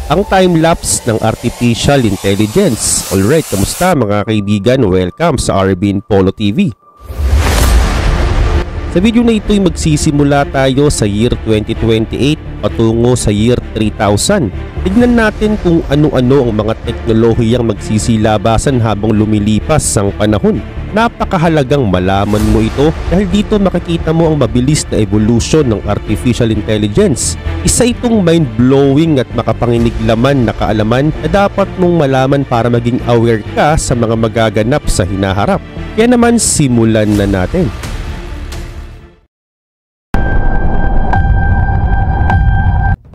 ang time-lapse ng Artificial Intelligence. Alright, kamusta mga kaibigan? Welcome sa Arvin Polo TV. Sa video na ito ay magsisimula tayo sa year 2028 patungo sa year 3000. Tignan natin kung ano-ano ang mga teknolohiyang magsisilabasan habang lumilipas ang panahon. Napakahalagang malaman mo ito dahil dito makikita mo ang mabilis na evolution ng Artificial Intelligence. Isa itong mind-blowing at makapanginig laman na kaalaman na dapat mong malaman para maging aware ka sa mga magaganap sa hinaharap. Kaya naman simulan na natin.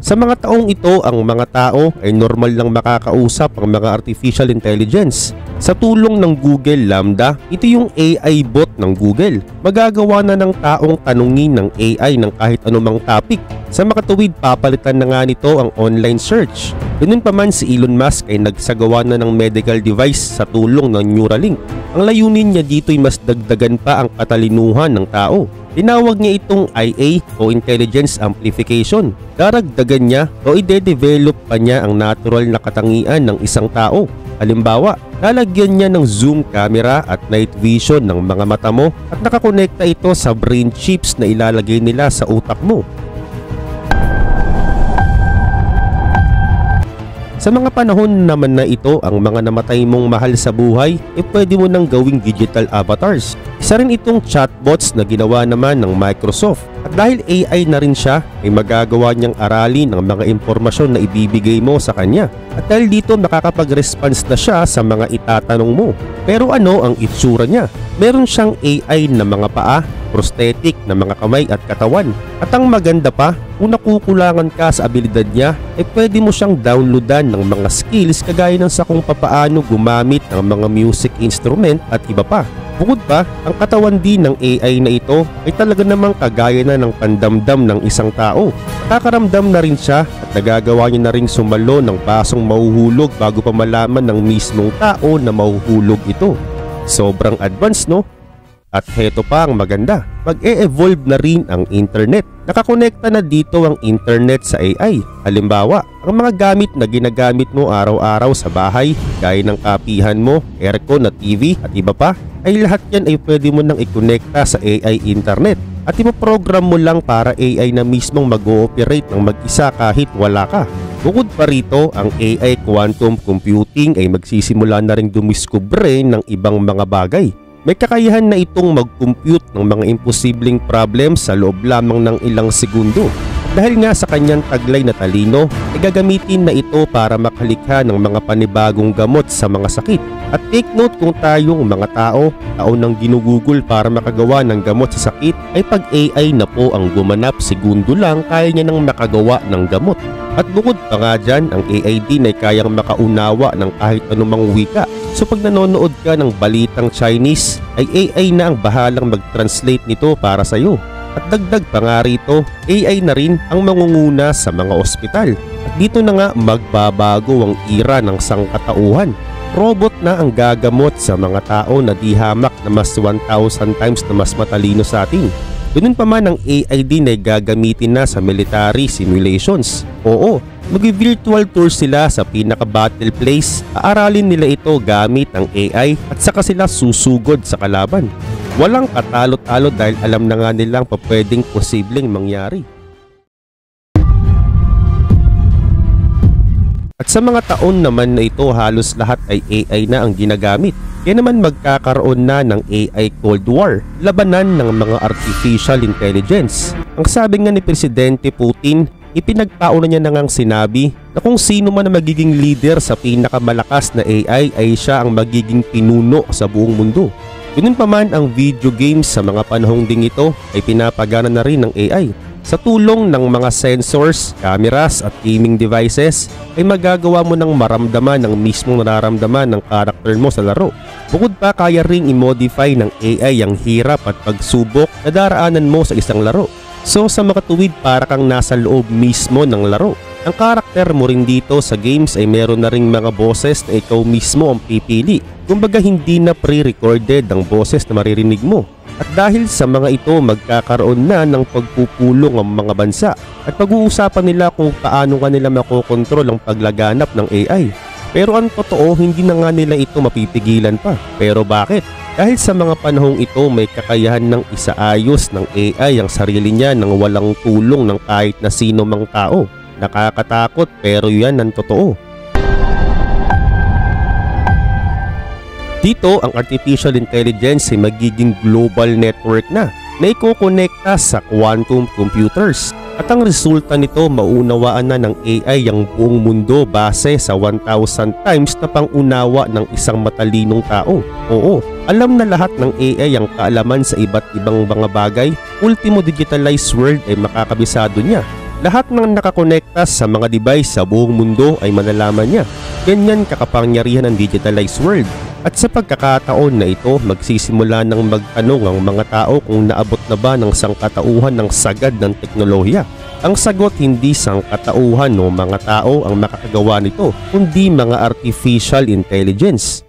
Sa mga taong ito, ang mga tao ay normal lang makakausap ang mga artificial intelligence. Sa tulong ng Google Lambda, ito yung AI bot ng Google. Magagawa na ng taong tanungin ng AI ng kahit anumang topic. Sa makatuwid, papalitan na nga nito ang online search. Ganun pa man, si Elon Musk ay nagsagawa na ng medical device sa tulong ng Neuralink. Ang layunin niya dito ay mas dagdagan pa ang katalinuhan ng tao. Tinawag niya itong IA o Intelligence Amplification. Daragdagan niya o ide-develop pa niya ang natural na katangian ng isang tao. Halimbawa, lalagyan niya ng zoom camera at night vision ng mga mata mo at nakakonekta ito sa brain chips na ilalagay nila sa utak mo. Sa mga panahon naman na ito, ang mga namatay mong mahal sa buhay ay pwede mo nang gawing digital avatars. Isa rin itong chatbots na ginawa naman ng Microsoft. At dahil AI na rin siya, ay magagawa niyang aralin ang mga impormasyon na ibibigay mo sa kanya. At dahil dito makakapag-response na siya sa mga itatanong mo. Pero ano ang itsura niya? Meron siyang AI na mga paa, prosthetic na mga kamay at katawan. At ang maganda pa, kung nakukulangan ka sa abilidad niya, ay pwede mo siyang downloadan ng mga skills kagaya ng sa kung papaano gumamit ng mga music instrument at iba pa. Bukod pa, ang katawan din ng AI na ito ay talaga namang kagaya na ng pandamdam ng isang tao. Nakakaramdam na rin siya at nagagawa niya na rin sumalo ng pasong mahuhulog bago pa malaman ng mismong tao na mahuhulog ito. Sobrang advanced, no? At heto pa ang maganda, mag-e-evolve na rin ang internet. Nakakonekta na dito ang internet sa AI. Halimbawa, ang mga gamit na ginagamit mo araw-araw sa bahay, gaya ng kapihan mo, aircon at TV at iba pa, ay lahat yan ay pwede mo nang i-connecta sa AI internet. At ipoprogram mo lang para AI na mismong mag-ooperate ng mag-isa kahit wala ka. Bukod pa rito, ang AI quantum computing ay magsisimula na ring dumiskubre ng ibang mga bagay. May kakayahan na itong mag-compute ng mga imposibleng problem sa loob lamang ng ilang segundo. Dahil nga sa kanyang taglay na talino, ay gagamitin na ito para makalikha ng mga panibagong gamot sa mga sakit. At take note kung tayong mga tao, taon nang ginugugol para makagawa ng gamot sa sakit, ay pag AI na po ang gumanap, segundo lang kaya niya nang makagawa ng gamot. At bukod pa nga dyan, ang AI din ay kayang makaunawa ng kahit anumang wika. So pag nanonood ka ng balitang Chinese, ay AI na ang bahalang mag-translate nito para sa'yo. At dagdag pa nga rito, AI na rin ang mangunguna sa mga ospital. At dito na nga magbabago ang era ng sangkatauhan. Robot na ang gagamot sa mga tao na di hamak na mas 1,000 times na mas matalino sa atin. Ganun pa man, ang AI din ay gagamitin na sa military simulations. Oo, mag-virtual tour sila sa pinaka-battle place. Aaralin nila ito gamit ang AI at saka sila susugod sa kalaban. Walang katalo-talo dahil alam na nga nilang pwedeng posibleng mangyari. At sa mga taon naman na ito, halos lahat ay AI na ang ginagamit. Kaya naman magkakaroon na ng AI Cold War, labanan ng mga artificial intelligence. Ang sabi nga ni Presidente Putin, ipinagpauna niya na ngang sinabi na kung sino man ang magiging leader sa pinakamalakas na AI ay siya ang magiging pinuno sa buong mundo. Ganun pa man, ang video games sa mga panahong ding ito ay pinapagana na rin ng AI. Sa tulong ng mga sensors, cameras at gaming devices ay magagawa mo ng maramdaman ng mismong nararamdaman ng karakter mo sa laro. Bukod pa, kaya ring i-modify ng AI ang hirap at pagsubok na daraanan mo sa isang laro. So sa makatuwid, para kang nasa loob mismo ng laro. Ang karakter mo rin dito sa games ay meron na ring mga boses na ikaw mismo ang pipili. Kumbaga hindi na pre-recorded ang boses na maririnig mo. At dahil sa mga ito, magkakaroon na ng pagpupulong ang mga bansa at pag-uusapan nila kung paano kanila makokontrol ang paglaganap ng AI. Pero ang totoo, hindi na nga nila ito mapipigilan pa. Pero bakit? Dahil sa mga panahong ito, may kakayahan ng isaayos ng AI ang sarili niya nang walang tulong ng kahit na sino mang tao. Nakakatakot pero yan ang totoo. Dito, ang artificial intelligence ay magiging global network na ikokonekta sa quantum computers. At ang resulta nito, maunawaan na ng AI ang buong mundo base sa 1,000 times na pangunawa ng isang matalinong tao. Oo, alam na lahat ng AI ang kaalaman sa iba't ibang mga bagay. Ultimo digitalized world ay makakabisado niya. Lahat ng nakakonekta sa mga device sa buong mundo ay malalaman niya. Ganyan kakapangyarihan ang digitalized world. At sa pagkakataon na ito, magsisimula ng magtanong ang mga tao kung naabot na ba ng sangkatauhan ng sagad ng teknolohiya. Ang sagot, hindi sangkatauhan o mga tao ang makakagawa nito, kundi mga artificial intelligence.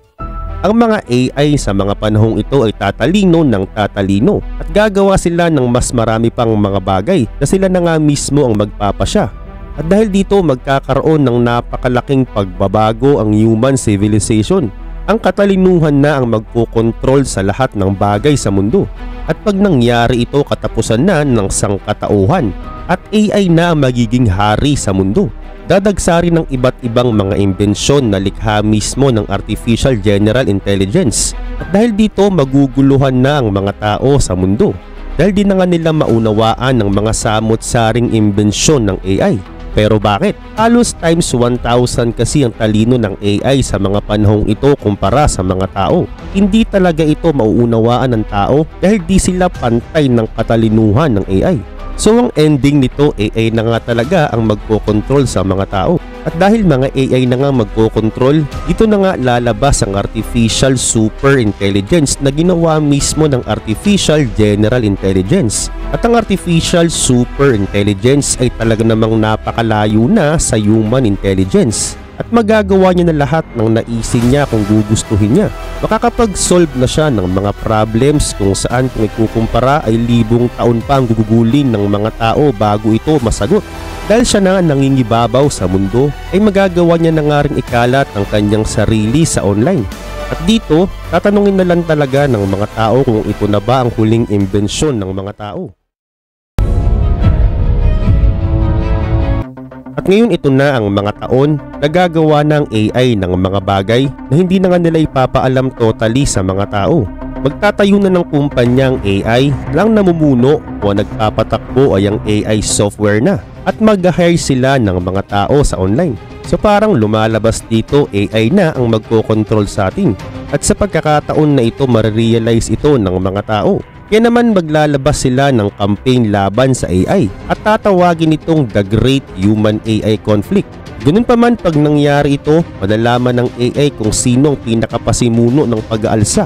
Ang mga AI sa mga panahong ito ay tatalino ng tatalino at gagawa sila ng mas marami pang mga bagay na sila na nga mismo ang magpapasya. At dahil dito, magkakaroon ng napakalaking pagbabago ang human civilization. Ang katalinuhan na ang magkokontrol sa lahat ng bagay sa mundo. At pag nangyari ito, katapusan na ng sangkatauhan at AI na ang magiging hari sa mundo. Dadagsari ng iba't ibang mga imbensyon na likha mismo ng artificial general intelligence. At dahil dito, maguguluhan na ang mga tao sa mundo. Dahil di na nga nila maunawaan ng mga samot-saring imbensyon ng AI. Pero bakit? Halos times 1,000 kasi ang talino ng AI sa mga panahong ito kumpara sa mga tao. Hindi talaga ito mauunawaan ng tao dahil di sila pantay ng katalinuhan ng AI. So ang ending nito, AI na nga talaga ang magkokontrol sa mga tao. At dahil mga AI na nga magkokontrol, dito na nga lalabas ang artificial super intelligence na ginawa mismo ng artificial general intelligence. At ang artificial super intelligence ay talaga namang napakalayo na sa human intelligence. At magagawa niya na lahat ng naisin niya kung gugustuhin niya. Makakapag-solve na siya ng mga problems kung saan kung ikukumpara ay libong taon pa ang gugugulin ng mga tao bago ito masagot. Dahil siya na nangingibabaw sa mundo, ay magagawa niya na nga rin ikalat ang kanyang sarili sa online. At dito, tatanungin na lang talaga ng mga tao kung ito na ba ang huling imbensyon ng mga tao. At ngayon ito na ang mga taon na gagawa ng AI ng mga bagay na hindi na nga nila ipapaalam totally sa mga tao. Magtatayo na ng kumpanyang AI lang namumuno o nagpapatakbo ay ang AI software na at mag-hire sila ng mga tao sa online. So parang lumalabas dito AI na ang magkokontrol sa atin at sa pagkakataon na ito marirealize ito ng mga tao. Kaya naman maglalabas sila ng campaign laban sa AI at tatawagin itong The Great Human AI Conflict. Ganun pa man pag nangyari ito, malalaman ng AI kung sino ang pinakapasimuno ng pag-aalsa.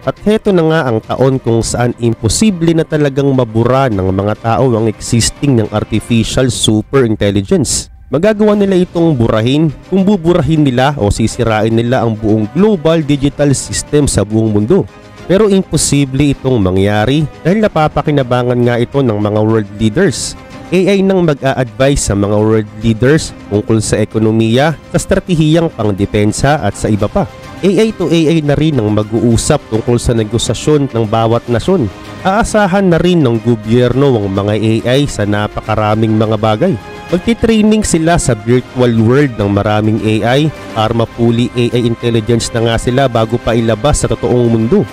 At heto na nga ang taon kung saan imposible na talagang mabura ng mga tao ang existing ng artificial super intelligence. Magagawa nila itong burahin kung buburahin nila o sisirain nila ang buong global digital system sa buong mundo. Pero imposible itong mangyari dahil napapakinabangan nga ito ng mga world leaders. AI nang mag-a-advise sa mga world leaders tungkol sa ekonomiya, sa estratehiyang pangdepensa at sa iba pa. AI to AI na rin ang mag-uusap tungkol sa negosasyon ng bawat nasyon. Aasahan na rin ng gobyerno ang mga AI sa napakaraming mga bagay. Magti-training sila sa virtual world ng maraming AI para mapuli AI intelligence na nga sila bago pa ilabas sa totoong mundo.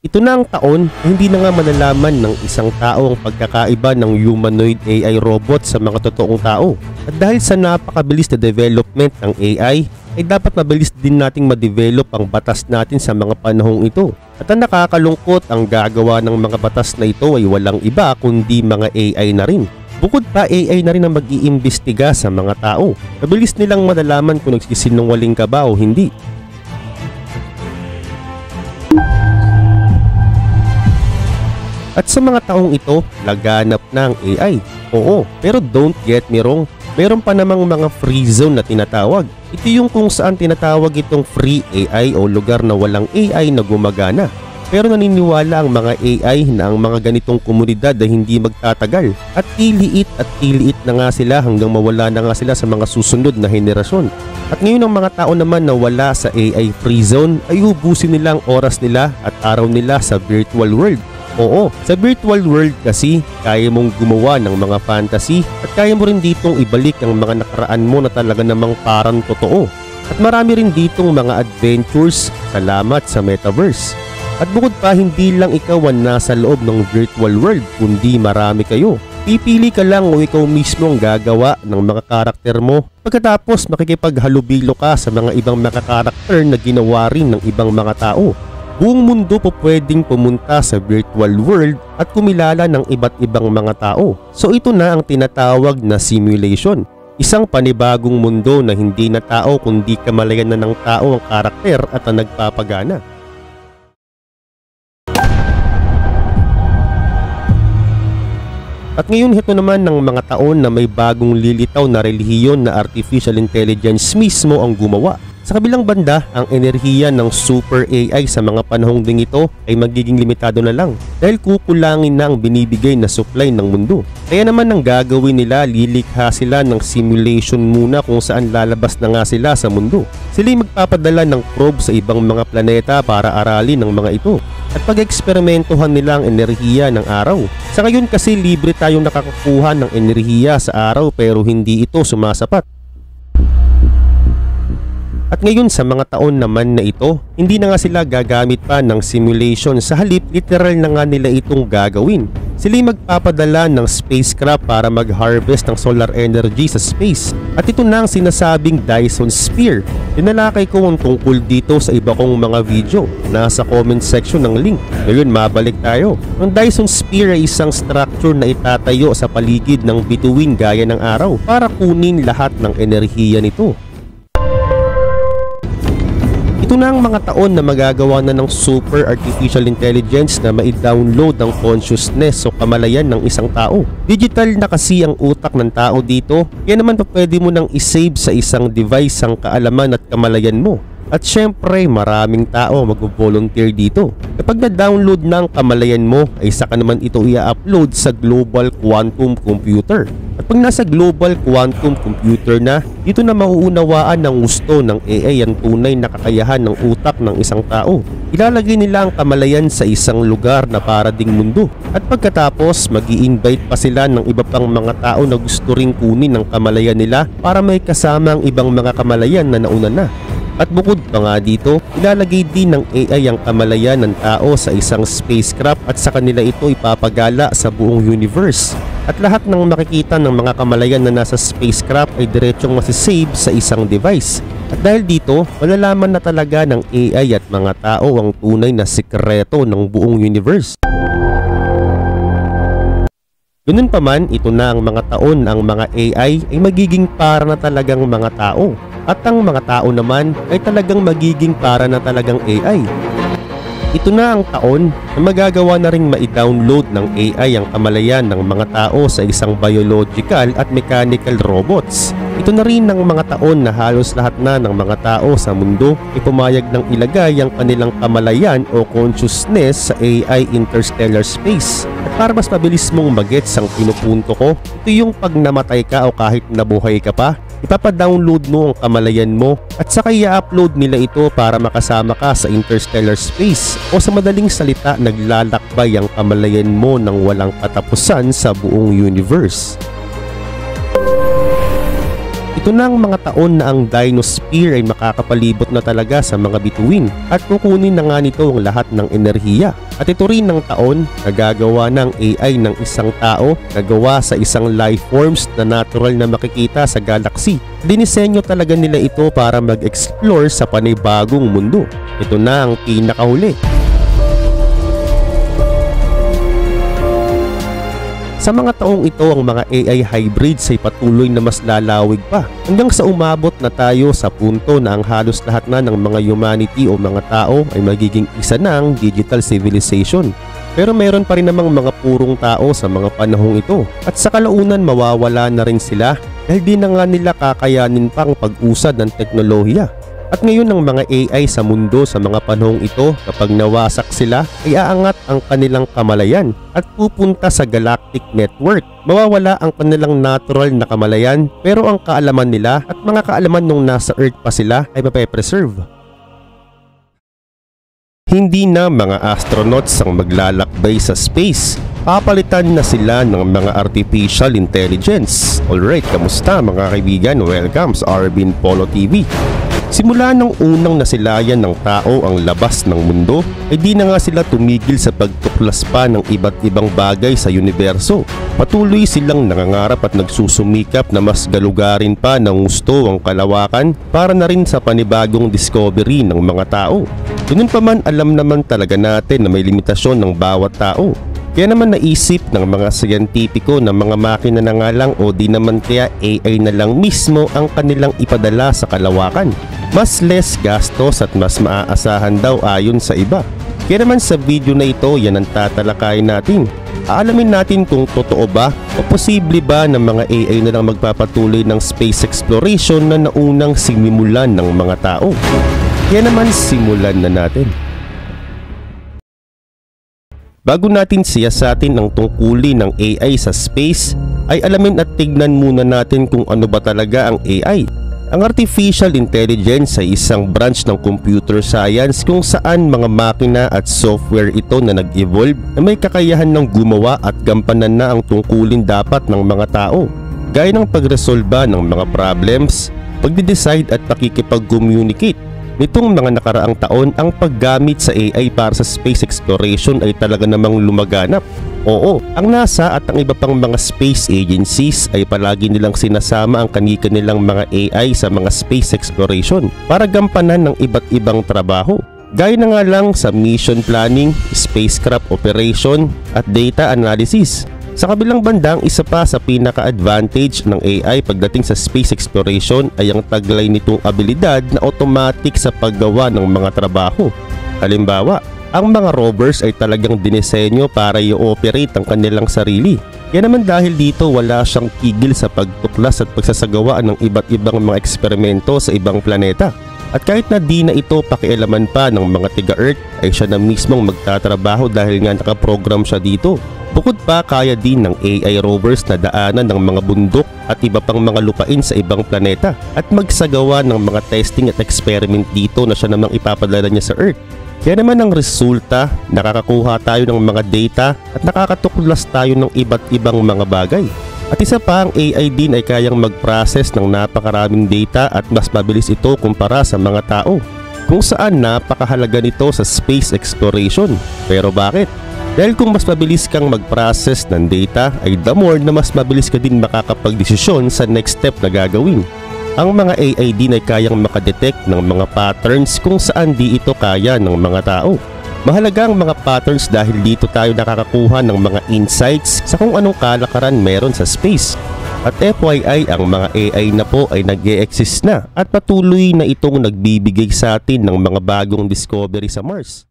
Ito na ang taon na hindi na nga malalaman ng isang tao ang pagkakaiba ng humanoid AI robot sa mga totoong tao. At dahil sa napakabilis na development ng AI, ay dapat mabilis din nating ma-develop ang batas natin sa mga panahong ito. At ang nakakalungkot, ang gagawa ng mga batas na ito ay walang iba kundi mga AI na rin. Bukod pa, AI na rin ang mag-iimbestiga sa mga tao. Mabilis nilang malalaman kung nagsisinungaling ka ba o hindi. At sa mga taong ito, laganap na ang AI. Oo, pero don't get me wrong, Meron pa namang mga free zone na tinatawag. Ito yung kung saan tinatawag itong free AI o lugar na walang AI na gumagana. Pero naniniwala ang mga AI na ang mga ganitong komunidad ay hindi magtatagal at tiliit na nga sila hanggang mawala na nga sila sa mga susunod na henerasyon. At ngayon ang mga tao naman na wala sa AI free zone ay ubusin nila ang oras nila at araw nila sa virtual world. Oo, sa virtual world kasi kaya mong gumawa ng mga fantasy at kaya mo rin ditong ibalik ang mga nakaraan mo na talaga namang parang totoo. At marami rin ditong mga adventures salamat sa metaverse. At bukod pa, hindi lang ikaw ang nasa loob ng virtual world, kundi marami kayo. Pipili ka lang o ikaw mismo ang gagawa ng mga karakter mo. Pagkatapos makikipaghalubilo ka sa mga ibang mga karakter na ginawa rin ng ibang mga tao. Buong mundo po pwedeng pumunta sa virtual world at kumilala ng iba't ibang mga tao. So ito na ang tinatawag na simulation. Isang panibagong mundo na hindi na tao kundi kamalayan na ng tao ang karakter at ang nagpapagana. At ngayon ito naman ng mga taon na may bagong lilitaw na relihiyon na artificial intelligence mismo ang gumawa. Sa kabilang banda, ang enerhiya ng super AI sa mga panahong ding ito ay magiging limitado na lang dahil kukulangin na ang binibigay na supply ng mundo. Kaya naman ang gagawin nila, lilikha sila ng simulation muna kung saan lalabas na nga sila sa mundo. Sila'y magpapadala ng probe sa ibang mga planeta para aralin ng mga ito at pag-eksperimentuhan nila ang enerhiya ng araw. Sa ngayon kasi libre tayong nakakakuha ng enerhiya sa araw pero hindi ito sumasapat. At ngayon sa mga taon naman na ito, hindi na nga sila gagamit pa ng simulation, sa halip literal na nga nila itong gagawin. Sila'y magpapadala ng spacecraft para mag-harvest ng solar energy sa space. At ito na ang sinasabing Dyson Sphere. Tinalakay ko ang tungkol dito sa iba kong mga video. Nasa comment section ng link. Ngayon mabalik tayo. Ang Dyson Sphere ay isang structure na itatayo sa paligid ng bituin gaya ng araw para kunin lahat ng enerhiya nito. Ito na ang mga taon na magagawa na ng super artificial intelligence na mai-download ang consciousness o kamalayan ng isang tao. Digital na kasi ang utak ng tao dito, kaya naman pa pwede mo nang isave sa isang device ang kaalaman at kamalayan mo. At syempre maraming tao mag-volunteer dito. Kapag na-download na ang kamalayan mo ay saka naman ito i-upload sa global quantum computer. At pag nasa global quantum computer na, dito na mauunawaan ng gusto ng AI ang tunay na kakayahan ng utak ng isang tao. Ilalagay nila ang kamalayan sa isang lugar na para ding mundo. At pagkatapos mag-i-invite pa sila ng iba pang mga tao na gusto ring kunin ang kamalayan nila para may kasama ang ibang mga kamalayan na nauna na. At bukod pa nga dito, ilalagay din ng AI ang kamalayan ng tao sa isang spacecraft at sa kanila ito ipapagala sa buong universe. At lahat ng makikita ng mga kamalayan na nasa spacecraft ay diretsyong masisave sa isang device. At dahil dito, malalaman na talaga ng AI at mga tao ang tunay na sikreto ng buong universe. Ganun pa man, ito na ang mga taon ang mga AI ay magiging para na talagang mga tao. At ang mga tao naman ay talagang magiging para na talagang AI. Ito na ang taon na magagawa na ring mai-download ng AI ang kamalayan ng mga tao sa isang biological at mechanical robots. Ito na rin ang mga taon na halos lahat na ng mga tao sa mundo ay pumayag ng ilagay ang kanilang kamalayan o consciousness sa AI interstellar space. At para mas mabilis mong magets ang pinupunto ko, ito yung pag namatay ka o kahit nabuhay ka pa, ipapadownload mo ang kamalayan mo at saka i-upload nila ito para makasama ka sa interstellar space o sa madaling salita naglalakbay ang kamalayan mo ng walang katapusan sa buong universe. Ito na ang mga taon na ang Dinosphere ay makakapalibot na talaga sa mga bituin at kukunin na nga nito ang lahat ng enerhiya. At ito rin ng taon na gagawa ng AI ng isang tao na gawa sa isang life forms na natural na makikita sa galaxy. Dinisenyo talaga nila ito para mag-explore sa panibagong mundo. Ito na ang pinakahuli. Sa mga taong ito, ang mga AI hybrids ay patuloy na mas lalawig pa hanggang sa umabot na tayo sa punto na ang halos lahat na ng mga humanity o mga tao ay magiging isa ng digital civilization. Pero meron pa rin namang mga purong tao sa mga panahong ito at sa kalaunan mawawala na rin sila dahil di na nga nila kakayanin pang pag-usad ng teknolohiya. At ngayon ng mga AI sa mundo sa mga panahong ito, kapag nawasak sila ay aangat ang kanilang kamalayan at pupunta sa galactic network. Mawawala ang kanilang natural na kamalayan pero ang kaalaman nila at mga kaalaman nung nasa Earth pa sila ay mape-preserve. Hindi na mga astronauts ang maglalakbay sa space. Papalitan na sila ng mga artificial intelligence. Alright, kamusta mga kaibigan? Welcome sa Arvin Polo TV. Simula nang unang nasilayan ng tao ang labas ng mundo, ay di na nga sila tumigil sa pagtuklas pa ng iba't ibang bagay sa universo. Patuloy silang nangangarap at nagsusumikap na mas galugarin pa ng gusto ang kalawakan para na rin sa panibagong discovery ng mga tao. Ganun pa man, alam naman talaga natin na may limitasyon ng bawat tao. Kaya naman naisip ng mga siyentipiko na mga makina na nga lang o di naman kaya AI na lang mismo ang kanilang ipadala sa kalawakan. Mas less gastos at mas maaasahan daw ayon sa iba. Kaya naman sa video na ito, yan ang tatalakayin natin. Aalamin natin kung totoo ba o posible ba ng mga AI na lang magpapatuloy ng space exploration na naunang sinimulan ng mga tao. Kaya naman simulan na natin. Bago natin siyasatin ang tungkulin ng AI sa space, ay alamin at tignan muna natin kung ano ba talaga ang AI. Ang artificial intelligence ay isang branch ng computer science kung saan mga makina at software ito na nag-evolve na may kakayahan ng gumawa at gampanan na ang tungkulin dapat ng mga tao. Gaya ng pagresolba ng mga problems, pagde-decide at pakikipag-communicate. Nitong mga nakaraang taon, ang paggamit sa AI para sa space exploration ay talaga namang lumaganap. Oo, ang NASA at ang iba pang mga space agencies ay palagi nilang sinasama ang kanilang mga AI sa mga space exploration para gampanan ng iba't ibang trabaho. Gaya na nga lang sa mission planning, spacecraft operation at data analysis. Sa kabilang bandang, isa pa sa pinaka-advantage ng AI pagdating sa space exploration ay ang taglay nitong abilidad na automatic sa paggawa ng mga trabaho. Halimbawa, ang mga rovers ay talagang dinisenyo para i-operate ang kanilang sarili. Kaya naman dahil dito wala siyang tigil sa pagtuklas at pagsasagawa ng iba't ibang mga eksperimento sa ibang planeta. At kahit na di na ito pakialaman pa ng mga tiga-Earth ay siya na mismong magtatrabaho dahil nga nakaprogram siya dito. Bukod pa, kaya din ng AI rovers na daanan ng mga bundok at iba pang mga lupain sa ibang planeta at magsagawa ng mga testing at experiment dito na siya namang ipapadala niya sa Earth. Kaya naman ang resulta, nakakakuha tayo ng mga data at nakakatuklas tayo ng iba't ibang mga bagay. At isa pa, ang AI din ay kayang mag-process ng napakaraming data at mas mabilis ito kumpara sa mga tao, kung saan napakahalaga nito sa space exploration. Pero bakit? Dahil kung mas mabilis kang mag-process ng data ay the more na mas mabilis ka din makakapag-desisyon sa next step na gagawin. Ang mga AI din ay kayang makadetect ng mga patterns kung saan di ito kaya ng mga tao. Mahalaga ang mga patterns dahil dito tayo nakakakuha ng mga insights sa kung anong kalakaran meron sa space. At FYI, ang mga AI na po ay nag-e-exist na at patuloy na itong nagbibigay sa atin ng mga bagong discovery sa Mars.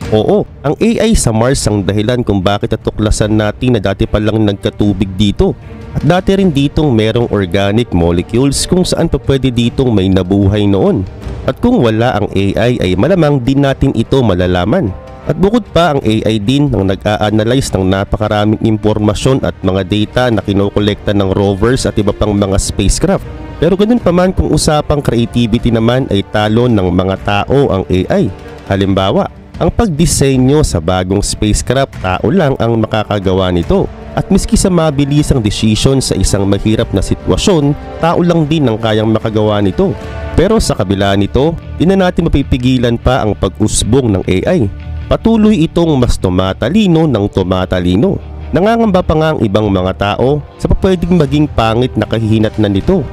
Oo, ang AI sa Mars ang dahilan kung bakit natuklasan natin na dati pa lang nagkatubig dito. At dati rin ditong merong organic molecules kung saan pa pwede ditong may nabuhay noon. At kung wala ang AI ay malamang din natin ito malalaman. At bukod pa, ang AI din ang nag-a-analyze ng napakaraming impormasyon at mga data na kinokolekta ng rovers at iba pang mga spacecraft. Pero ganun pa man, kung usapang creativity naman ay talo ng mga tao ang AI. Halimbawa, ang pagdisenyo sa bagong spacecraft, tao lang ang makakagawa nito. At miski sa mabilisang desisyon sa isang mahirap na sitwasyon, tao lang din ang kayang makagawa nito. Pero sa kabila nito, di na natin mapipigilan pa ang pag-usbong ng AI. Patuloy itong mas tumatalino ng tumatalino. Nangangamba pa nga ang ibang mga tao sa pwedeng maging pangit na kahihinatnan nito.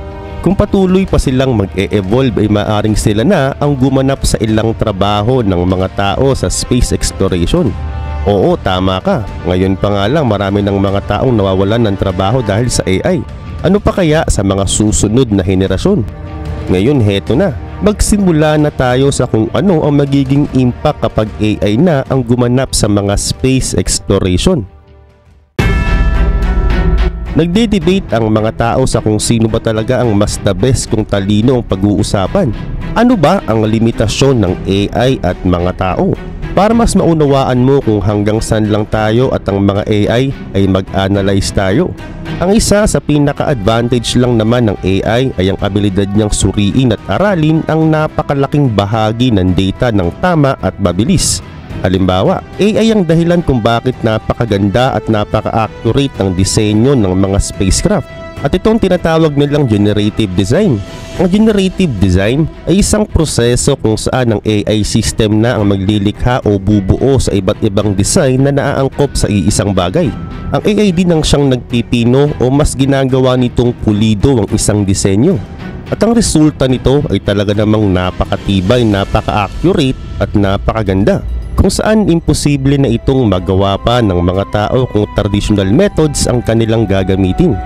Kung patuloy pa silang mag-e-evolve ay maaring sila na ang gumanap sa ilang trabaho ng mga tao sa space exploration. Oo, tama ka. Ngayon pa nga lang marami ng mga taong nawawalan ng trabaho dahil sa AI. Ano pa kaya sa mga susunod na henerasyon? Ngayon heto na. magsimula na tayo sa kung ano ang magiging impact kapag AI na ang gumanap sa mga space exploration. Nagde-debate ang mga tao sa kung sino ba talaga ang mas the best kung talino ang pag-uusapan. Ano ba ang limitasyon ng AI at mga tao? Para mas maunawaan mo kung hanggang saan lang tayo at ang mga AI ay mag-analyze tayo. Ang isa sa pinaka-advantage lang naman ng AI ay ang abilidad niyang suriin at aralin ang napakalaking bahagi ng data ng tama at mabilis. Halimbawa, AI ang dahilan kung bakit napakaganda at napaka-accurate ang disenyo ng mga spacecraft. At itong tinatawag nilang generative design. Ang generative design ay isang proseso kung saan ang AI system na ang maglilikha o bubuo sa iba't ibang design na naaangkop sa iisang bagay. Ang AI din ang siyang nagpipino o mas ginagawa nitong pulido ang isang disenyo. At ang resulta nito ay talaga namang napakatibay, napaka-accurate at napakaganda. Kung saan imposible na itong magawa pa ng mga tao kung traditional methods ang kanilang gagamitin.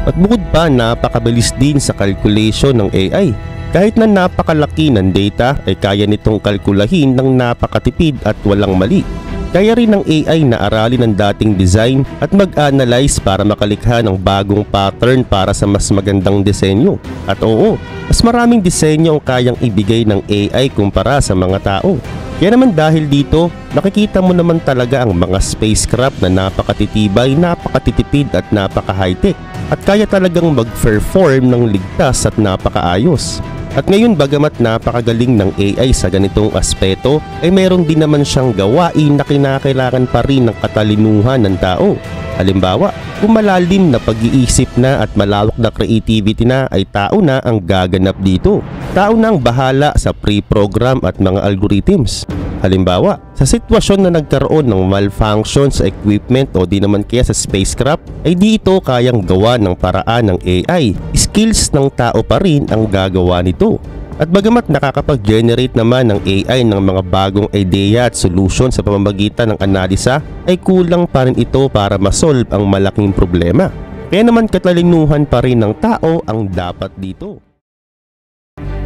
At bukod pa, napakabilis din sa calculation ng AI. Kahit na napakalaki ng data ay kaya nitong kalkulahin ng napakatipid at walang mali. Kaya rin ng AI na aralin ang dating design at mag-analyze para makalikha ng bagong pattern para sa mas magandang disenyo. At oo, mas maraming disenyo ang kayang ibigay ng AI kumpara sa mga tao. Kaya naman dahil dito, nakikita mo naman talaga ang mga spacecraft na napakatitibay, napakatitipid at napaka-high-tech. At kaya talagang mag-perform ng ligtas at napakaayos. At ngayon bagamat napakagaling ng AI sa ganitong aspeto, ay meron din naman siyang gawain na kinakailangan pa rin ng katalinuhan ng tao. Halimbawa, kung malalim na pag-iisip na at malawak na creativity na ay tao na ang gaganap dito. Tao na ang bahala sa pre-program at mga algorithms. Halimbawa, sa sitwasyon na nagkaroon ng malfunction sa equipment o di naman kaya sa spacecraft, ay di ito kayang gawa ng paraan ng AI. Skills ng tao pa rin ang gagawa nito. At bagamat nakakapag-generate naman ng AI ng mga bagong ideya at solution sa pamamagitan ng analisa, ay kulang pa rin ito para masolve ang malaking problema. Kaya naman katalinuhan pa rin ng tao ang dapat dito.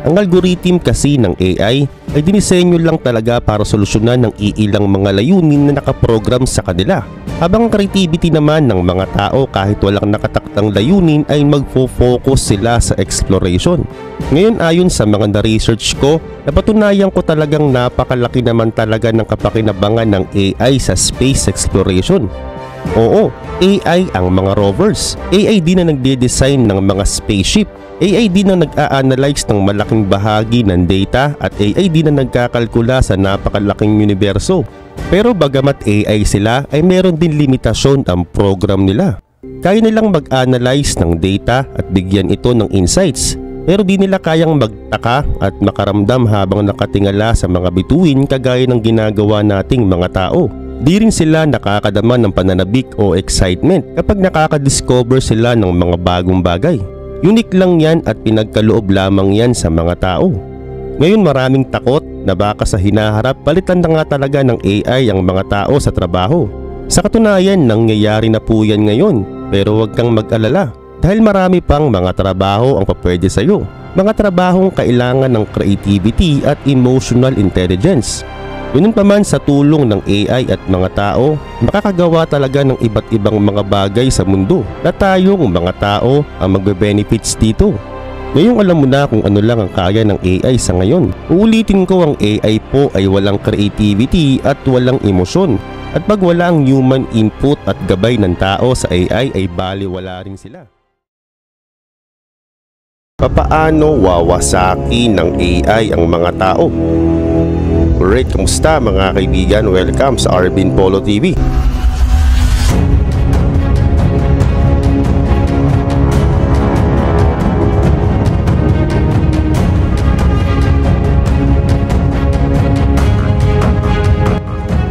Ang algorithm kasi ng AI ay dinisenyo lang talaga para solusyonan ng iilang mga layunin na nakaprogram sa kanila. Habang ang creativity naman ng mga tao kahit walang nakataktang layunin ay magfo-focus sila sa exploration. Ngayon ayon sa mga na-research ko, napatunayan ko talagang napakalaki naman talaga ng kapakinabangan ng AI sa space exploration. Oo, AI ang mga rovers. AI din na nagde-design ng mga spaceship. AI din na nag-a-analyze ng malaking bahagi ng data at AI din na nagkakalkula sa napakalaking universo. Pero bagamat AI sila ay meron din limitasyon ang program nila. Kaya nilang mag-analyze ng data at bigyan ito ng insights. Pero di nila kayang magtaka at makaramdam habang nakatingala sa mga bituin kagaya ng ginagawa nating mga tao. Di rin sila nakakadama ng pananabik o excitement kapag nakaka-discover sila ng mga bagong bagay. Unique lang yan at pinagkaloob lamang yan sa mga tao. Ngayon maraming takot na baka sa hinaharap palitan na nga talaga ng AI ang mga tao sa trabaho. Sa katunayan, nangyayari na po yan ngayon. Pero huwag kang mag-alala dahil marami pang mga trabaho ang papwede sa iyo. Mga trabahong kailangan ng creativity at emotional intelligence. Yun pa man sa tulong ng AI at mga tao, makakagawa talaga ng iba't ibang mga bagay sa mundo na tayong mga tao ang magbe-benefits dito. Ngayong alam mo na kung ano lang ang kaya ng AI sa ngayon. Uulitin ko, ang AI po ay walang creativity at walang emosyon. At pag wala ang human input at gabay ng tao sa AI ay baliwala rin sila. Papaano wawasaki ng AI ang mga tao? Alright, kamusta mga kaibigan? Welcome sa Arvin Polo TV.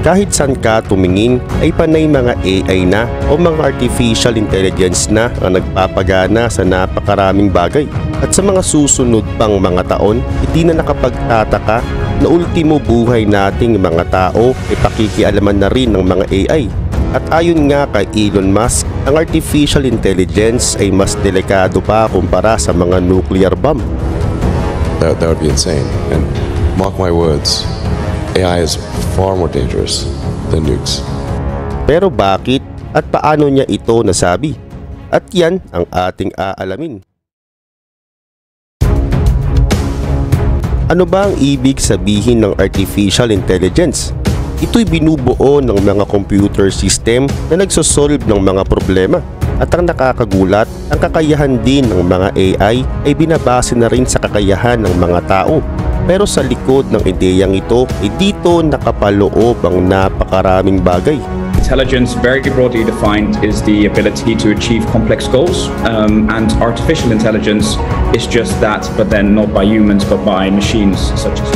Kahit saan ka tumingin ay panay mga AI na o mga artificial intelligence na ang nagpapagana sa napakaraming bagay. At sa mga susunod pang mga taon, hindi na nakapagtataka na ultimo buhay nating mga tao ay pakikialaman na rin ng mga AI. At ayon nga kay Elon Musk, ang artificial intelligence ay mas delikado pa kumpara sa mga nuclear bomb. That would be insane. And mark my words, AI is far more dangerous than nukes. Pero bakit at paano niya ito nasabi? At yan ang ating aalamin. Ano ba ang ibig sabihin ng artificial intelligence? Ito'y binubuo ng mga computer system na nagsosolve ng mga problema. At ang nakakagulat, ang kakayahan din ng mga AI ay binabase na rin sa kakayahan ng mga tao. Pero sa likod ng ideyang ito, dito nakapaloob ang napakaraming bagay. Intelligence, very broadly defined, is the ability to achieve complex goals, and artificial intelligence is just that, but then not by humans but by machines such as.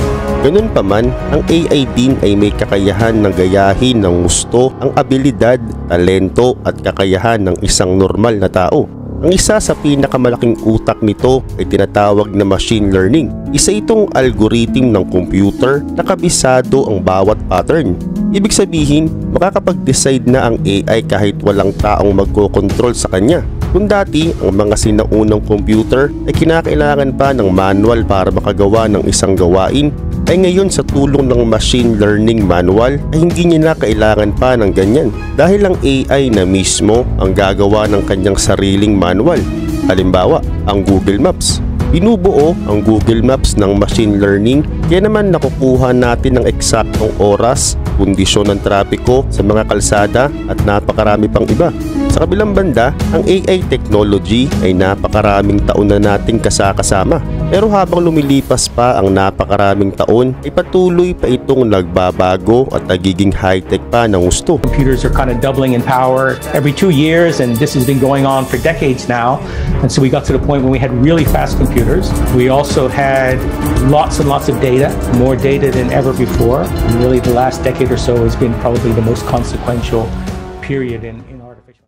Ganun pa man, ang AI din ay may kakayahan ng gayahin ng gusto, ang abilidad, talento at kakayahan ng isang normal na tao. Ang isa sa pinakamalaking utak nito ay tinatawag na machine learning. Isa itong algorithm ng computer na kabisado ang bawat pattern. Ibig sabihin, makakapag-decide na ang AI kahit walang taong magkokontrol sa kanya. Kung dati, ang mga sinaunang computer ay kinakailangan pa ng manual para makagawa ng isang gawain, ay ngayon sa tulong ng machine learning manual ay hindi niya na kailangan pa ng ganyan dahil ang AI na mismo ang gagawa ng kanyang sariling manual. Halimbawa, ang Google Maps. Binubuo ang Google Maps ng machine learning kaya naman nakukuha natin ng eksaktong oras, kondisyon ng trapiko sa mga kalsada at napakarami pang iba. Sa kabilang banda, ang AI technology ay napakaraming taon na nating kasakasama. Pero habang lumilipas pa ang napakaraming taon, ay patuloy pa itong nagbabago at nagiging high-tech pa ng gusto. Computers are kind of doubling in power every 2 years, and this has been going on for decades now. And so we got to the point when we had really fast computers. We also had lots and lots of data, more data than ever before. And really the last decade or so has been probably the most consequential period in artificial.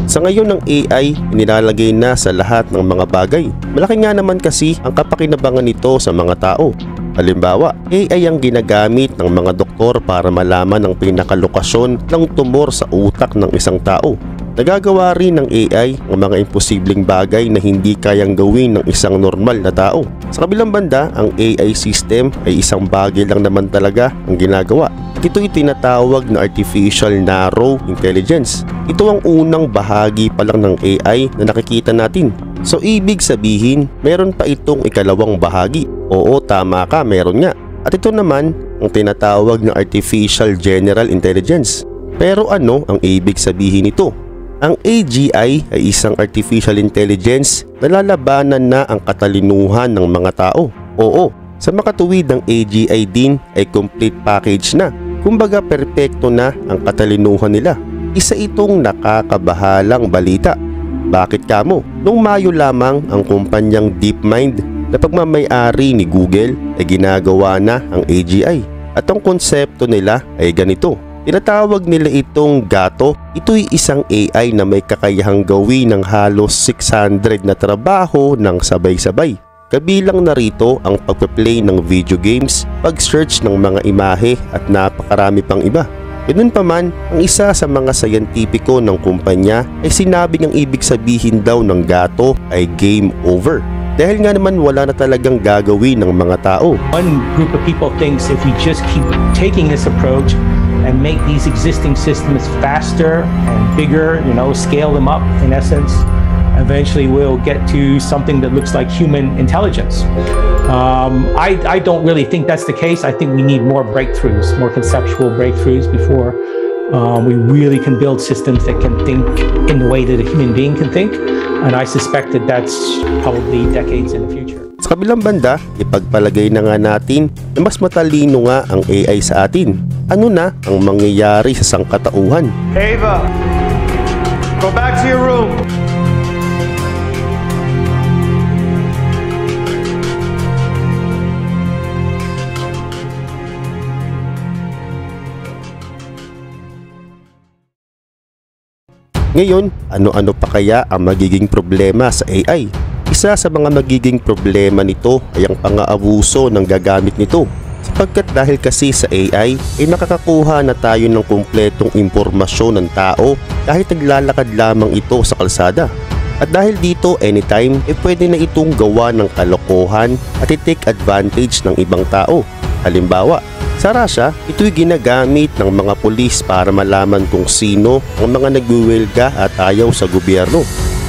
Sa ngayon ng AI, nilalagay na sa lahat ng mga bagay. Malaki nga naman kasi ang kapakinabangan nito sa mga tao. Halimbawa, AI ang ginagamit ng mga doktor para malaman ang pinakalokasyon ng tumor sa utak ng isang tao. Nagagawa rin ng AI ang mga imposibleng bagay na hindi kayang gawin ng isang normal na tao. Sa kabilang banda, ang AI system ay isang bagay lang naman talaga ang ginagawa. Ito'y tinatawag na Artificial Narrow Intelligence. Ito ang unang bahagi pa lang ng AI na nakikita natin. So ibig sabihin, meron pa itong ikalawang bahagi. Oo, tama ka, meron nga. At ito naman ang tinatawag na Artificial General Intelligence. Pero ano ang ibig sabihin nito? Ang AGI ay isang artificial intelligence na lalabanan na ang katalinuhan ng mga tao. Oo, sa makatuwid ng AGI din ay complete package na. Kumbaga perpekto na ang katalinuhan nila. Isa itong nakakabahalang balita. Bakit kamo? Noong Mayo lamang ang kumpanyang DeepMind na pagmamay-ari ni Google ay ginagawa na ang AGI. At ang konsepto nila ay ganito. Tinatawag nila itong Gato. Ito'y isang AI na may kakayahang gawin ng halos 600 na trabaho ng sabay-sabay. Kabilang na rito ang pagpe-play ng video games, pag-search ng mga imahe at napakarami pang iba. Ganun pa man, ang isa sa mga sayantipiko ng kumpanya ay sinabing ang ibig sabihin daw ng Gato ay game over. Dahil nga naman wala na talagang gagawin ng mga tao. One group of people thinks if we just keep taking this approach and make these existing systems faster and bigger, scale them up in essence, eventually we'll get to something that looks like human intelligence. I don't really think that's the case. I think we need more breakthroughs, more conceptual breakthroughs before we really can build systems that can think in the way that a human being can think. And I suspect that that's probably decades in the future. Sa kabilang banda, ipagpalagay na nga natin na mas matalino nga ang AI sa atin. Ano na ang mangyayari sa sangkatauhan? Ava, go back to your room. Ngayon, ano-ano pa kaya ang magiging problema sa AI? Isa sa mga magiging problema nito ay ang pang-aabuso ng gagamit nito. Sapagkat dahil kasi sa AI ay nakakakuha na tayo ng kumpletong impormasyon ng tao kahit naglalakad lamang ito sa kalsada. At dahil dito anytime, pwede na itong gawa ng kalokohan at i-take advantage ng ibang tao. Halimbawa, sa Russia, ito'y ginagamit ng mga pulis para malaman kung sino ang mga nagwiwelga at ayaw sa gobyerno.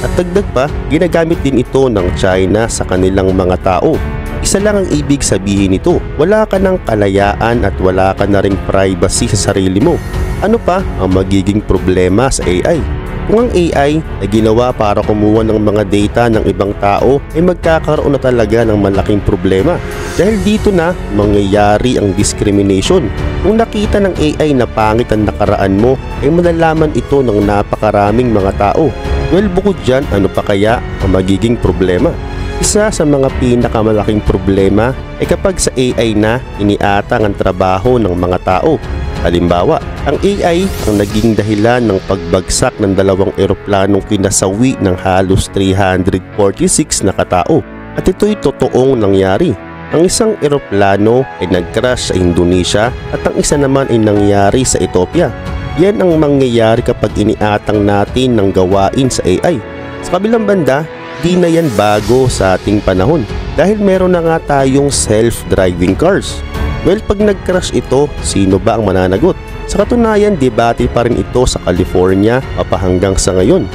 At dagdag pa, ginagamit din ito ng China sa kanilang mga tao. Isa lang ang ibig sabihin nito, wala ka ng kalayaan at wala ka na ring privacy sa sarili mo. Ano pa ang magiging problema sa AI? Kung ang AI ay ginawa para kumuha ng mga data ng ibang tao, ay magkakaroon na talaga ng malaking problema. Dahil dito na mangyayari ang discrimination. Kung nakita ng AI na pangit ang nakaraan mo, ay malalaman ito ng napakaraming mga tao. Well, bukod dyan, ano pa kaya ang magiging problema? Isa sa mga pinakamalaking problema ay kapag sa AI na iniatang ang trabaho ng mga tao. Halimbawa, ang AI ang naging dahilan ng pagbagsak ng 2 eroplanong kinasawi ng halos 346 na katao. At ito'y totoong nangyari. Ang isang eroplano ay nag-crash sa Indonesia at ang isa naman ay nangyari sa Ethiopia. Yan ang mangyayari kapag iniatang natin ng gawain sa AI. Sa kabilang banda, di na yan bago sa ating panahon dahil meron na nga tayong self-driving cars. Well, pag nag-crash ito, sino ba ang mananagot? Sa katunayan, debate pa rin ito sa California hanggang sa ngayon.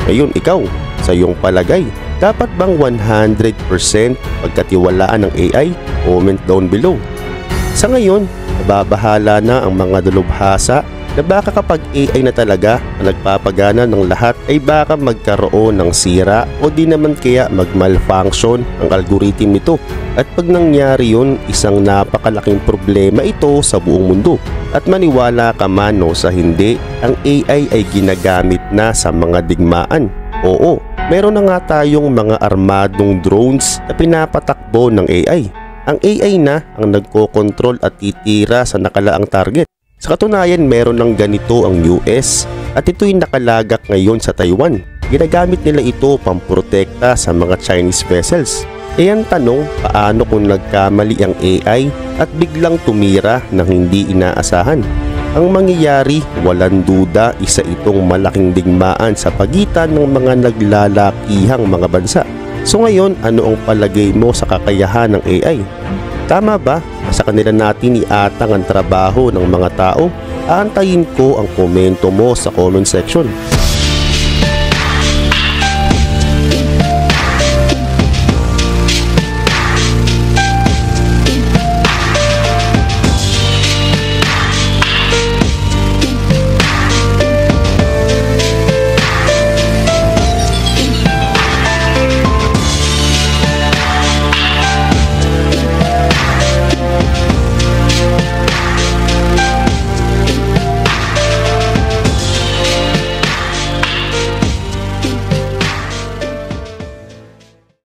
Ngayon, ikaw, sa iyong palagay, dapat bang 100% pagkatiwalaan ng AI? Comment down below. Sa ngayon, nababahala na ang mga dalubhasa na baka kapag AI na talaga ang nagpapagana ng lahat ay baka magkaroon ng sira o di naman kaya mag-malfunction ang algorithm nito. At pag nangyari yun, isang napakalaking problema ito sa buong mundo. At maniwala ka man o sa hindi, ang AI ay ginagamit na sa mga digmaan. Oo, meron na nga tayong mga armadong drones na pinapatakbo ng AI. Ang AI na ang nagkokontrol at titira sa nakalaang target. Sa katunayan, meron ng ganito ang US at ito'y nakalagak ngayon sa Taiwan. Ginagamit nila ito pamprotekta sa mga Chinese vessels. E ang tanong, paano kung nagkamali ang AI at biglang tumira ng hindi inaasahan? Ang mangyayari, walang duda, isa itong malaking digmaan sa pagitan ng mga naglalakihang mga bansa. So ngayon, ano ang palagay mo sa kakayahan ng AI? Tama ba? Sa kanila natin iatang ang trabaho ng mga tao? Aantayin ko ang komento mo sa comment section.